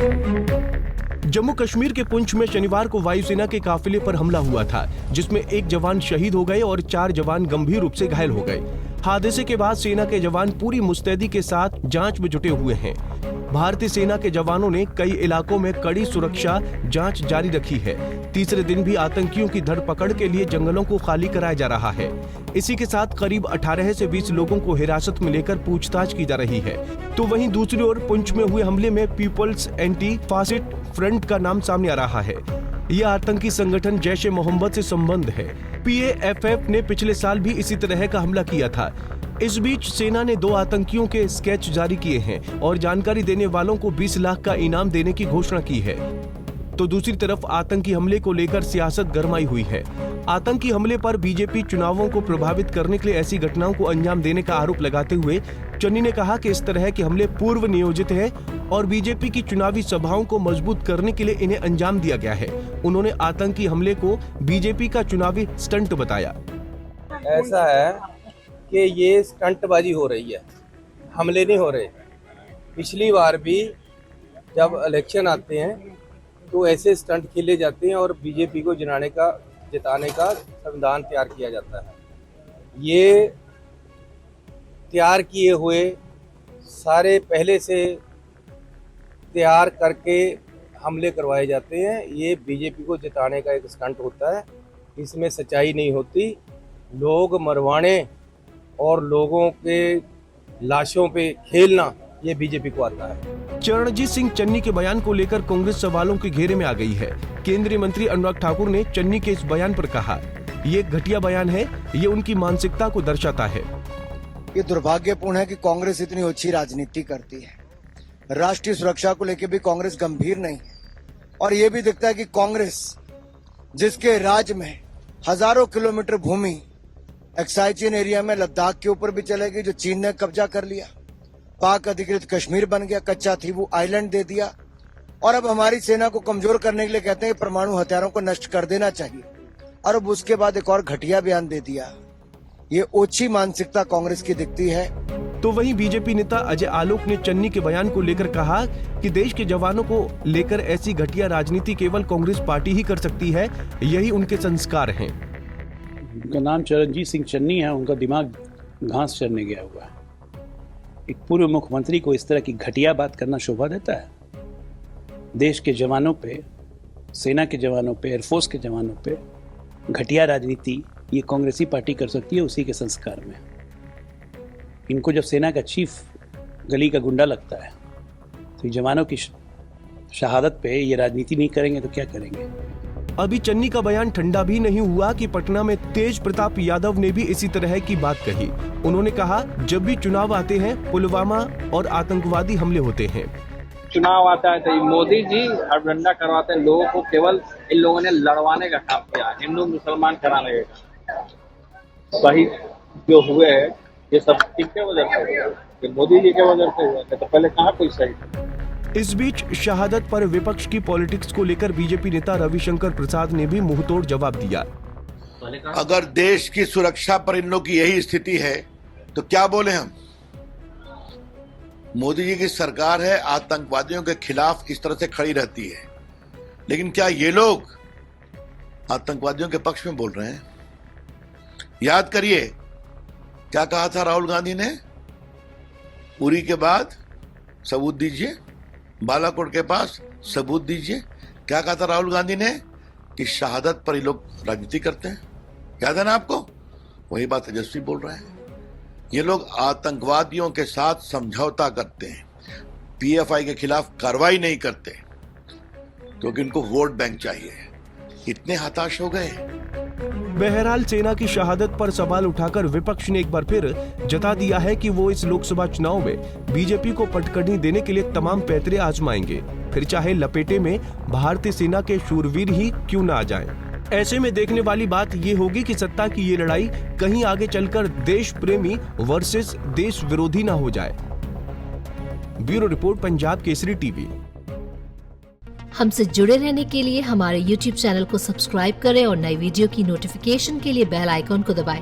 जम्मू कश्मीर के पुंछ में शनिवार को वायुसेना के काफिले पर हमला हुआ था, जिसमें 1 जवान शहीद हो गए और 4 जवान गंभीर रूप से घायल हो गए। हादसे के बाद सेना के जवान पूरी मुस्तैदी के साथ जांच में जुटे हुए हैं। भारतीय सेना के जवानों ने कई इलाकों में कड़ी सुरक्षा जांच जारी रखी है। तीसरे दिन भी आतंकियों की धरपकड़ के लिए जंगलों को खाली कराया जा रहा है। इसी के साथ करीब 18 से 20 लोगों को हिरासत में लेकर पूछताछ की जा रही है। तो वहीं दूसरी ओर पुंछ में हुए हमले में पीपल्स एंटी फासिस्ट फ्रंट का नाम सामने आ रहा है। यह आतंकी संगठन जैश-ए मोहम्मद से संबंध है। PAFF ने पिछले साल भी इसी तरह का हमला किया था। इस बीच सेना ने 2 आतंकियों के स्केच जारी किए हैं और जानकारी देने वालों को 20 लाख का इनाम देने की घोषणा की है। तो दूसरी तरफ आतंकी हमले को लेकर सियासत गरमाई हुई है। आतंकी हमले पर बीजेपी चुनावों को प्रभावित करने के लिए ऐसी घटनाओं को अंजाम देने का आरोप लगाते हुए चन्नी ने कहा कि इस तरह के हमले पूर्व नियोजित है और बीजेपी की चुनावी सभाओं को मजबूत करने के लिए इन्हें अंजाम दिया गया है। उन्होंने आतंकी हमले को बीजेपी का चुनावी स्टंट बताया। ऐसा है कि ये स्टंटबाजी हो रही है, हमले नहीं हो रहे। पिछली बार भी जब इलेक्शन आते हैं तो ऐसे स्टंट खेले जाते हैं और बीजेपी को जिताने का संविधान तैयार किया जाता है। ये तैयार किए हुए सारे पहले से तैयार करके हमले करवाए जाते हैं। ये बीजेपी को जिताने का एक स्टंट होता है, इसमें सच्चाई नहीं होती। लोग मरवाने और लोगों के लाशों पे खेलना ये बीजेपी को आता है। चरणजीत सिंह चन्नी के बयान को लेकर कांग्रेस सवालों के घेरे में आ गई है। केंद्रीय मंत्री अनुराग ठाकुर ने चन्नी के इस बयान पर कहा, ये घटिया बयान है, ये उनकी मानसिकता को दर्शाता है। ये दुर्भाग्यपूर्ण है कि कांग्रेस इतनी अच्छी राजनीति करती है। राष्ट्रीय सुरक्षा को लेकर भी कांग्रेस गंभीर नहीं है और ये भी दिखता है कि कांग्रेस जिसके राज्य में हजारों किलोमीटर भूमि एक्साइचिन एरिया में लद्दाख के ऊपर भी चलेगी, जो चीन ने कब्जा कर लिया, पाक अधिकृत कश्मीर बन गया, कच्चा थीवू आइलैंड दे दिया और अब हमारी सेना को कमजोर करने के लिए कहते हैं परमाणु हथियारों को नष्ट कर देना चाहिए और अब उसके बाद एक और घटिया बयान दे दिया। ये ओछी मानसिकता कांग्रेस की दिखती है। तो वहीं बीजेपी नेता अजय आलोक ने चन्नी के बयान को लेकर कहा कि देश के जवानों को लेकर ऐसी घटिया राजनीति केवल कांग्रेस पार्टी ही कर सकती है, यही उनके संस्कार हैं। उनका नाम चरणजीत सिंह चन्नी है, उनका दिमाग घास चरने गया हुआ है। एक पूर्व मुख्यमंत्री को इस तरह की घटिया बात करना शोभा देता है? देश के जवानों पे, सेना के जवानों पे, एयरफोर्स के जवानों पे घटिया राजनीति ये कांग्रेसी पार्टी कर सकती है उसी के संस्कार में। इनको जब सेना का चीफ गली का गुंडा लगता है तो जवानों की शहादत पे ये राजनीति नहीं करेंगे तो क्या करेंगे? अभी चन्नी का बयान ठंडा भी नहीं हुआ कि पटना में तेज प्रताप यादव ने भी इसी तरह की बात कही। उन्होंने कहा, जब भी चुनाव आते हैं पुलवामा और आतंकवादी हमले होते हैं। चुनाव आता है तो मोदी जी हड़बड़ा करवाते हैं लोगों को, केवल इन लोगों ने लड़वाने का काम किया, हिंदू मुसलमान कराने का। सही जो हुए है ये सब किसके वजह से हुआ? ये मोदी जी के वजह से हुआ, तो पहले कहाँ कोई सही था? इस बीच शहादत पर विपक्ष की पॉलिटिक्स को लेकर बीजेपी नेता रविशंकर प्रसाद ने भी मुंहतोड़ जवाब दिया। अगर देश की सुरक्षा पर इन लोग की यही स्थिति है तो क्या बोले हम? मोदी जी की सरकार है, आतंकवादियों के खिलाफ इस तरह से खड़ी रहती है, लेकिन क्या ये लोग आतंकवादियों के पक्ष में बोल रहे हैं? याद करिए क्या कहा था राहुल गांधी ने, उरी के बाद सबूत दीजिए, बालाकोट के पास सबूत दीजिए। क्या कहा था राहुल गांधी ने कि शहादत पर ये लोग राजनीति करते हैं, याद है ना आपको? वही बात तेजस्वी बोल रहे हैं। ये लोग आतंकवादियों के साथ समझौता करते हैं, PFI के खिलाफ कार्रवाई नहीं करते क्योंकि इनको वोट बैंक चाहिए। इतने हताश हो गए। बहरहाल सेना की शहादत पर सवाल उठाकर विपक्ष ने एक बार फिर जता दिया है कि वो इस लोकसभा चुनाव में बीजेपी को पटकनी देने के लिए तमाम पैतरे आजमाएंगे, फिर चाहे लपेटे में भारतीय सेना के शूरवीर ही क्यों न आ जाएं। ऐसे में देखने वाली बात ये होगी कि सत्ता की ये लड़ाई कहीं आगे चलकर देश प्रेमी वर्सेस देश विरोधी ना हो जाए। Bureau report, Punjab Kesari TV. हमसे जुड़े रहने के लिए हमारे YouTube चैनल को सब्सक्राइब करें और नई वीडियो की नोटिफिकेशन के लिए बेल आइकॉन को दबाएं।